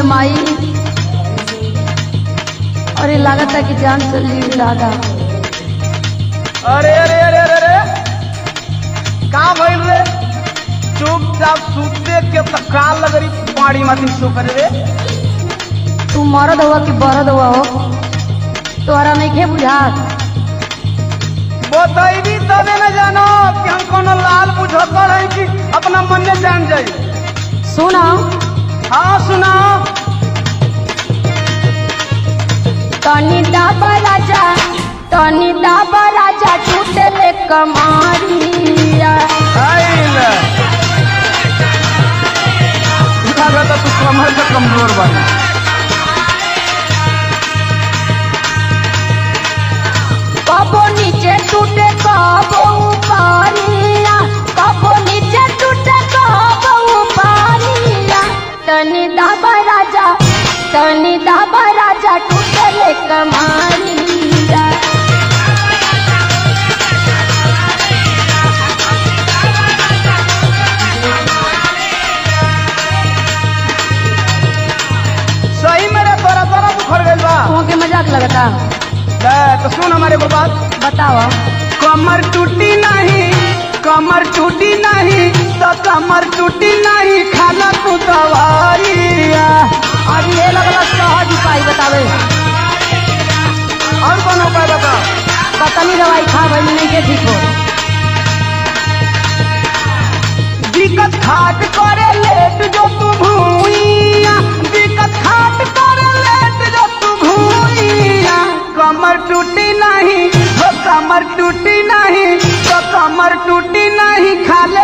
माई। अरे लागत है कि जान चली दादा। अरे अरे अरे अरे अरे का भइल रे? चुपचाप सूते के तकाल लगरी पाड़ी माथी सुपर रे। तू मरद हुआ कि बरद हुआ हो, तोहरा नहीं खे बुझात। बताइबी तबे न जानो कि हम कोनो लाल बुझतर है कि अपना मन में जान जाई। सुना हाँ सुनाओ। तनी दाबा राजा, तनी दाबा राजा, छूटे ले कमारिया। लागत तू कमर से कमजोर बानी। कबो नीचे टूटे कबो ऊपरिया, कबो नीचे टूटे कबो ऊपरिया। तनी दाबा राजा, तनी दाबा राजा, टूटे ले कमारिया। सही मेरे तोरा तोरा बुखर गइल बा। तुमके मजाक लगता? तो सुन हमारे को बात बताओ। कमर टूटी नहीं, कमर टूटी नहीं तो कमर टूटी नहीं, खाना तू दवाइया। और ये लगला सहज उपाय बतावे। और कौन उपाय बता? पतनी दवाई खा भाई नहीं के ठीक हो। दिक्कत खाट करे लेट जो तू भूइया, दिक्कत खाट करे लेट जो तू भूइया। कमर टूटी नहीं हो, कमर टूटी नहीं तो कमर टूटी नहीं, खाना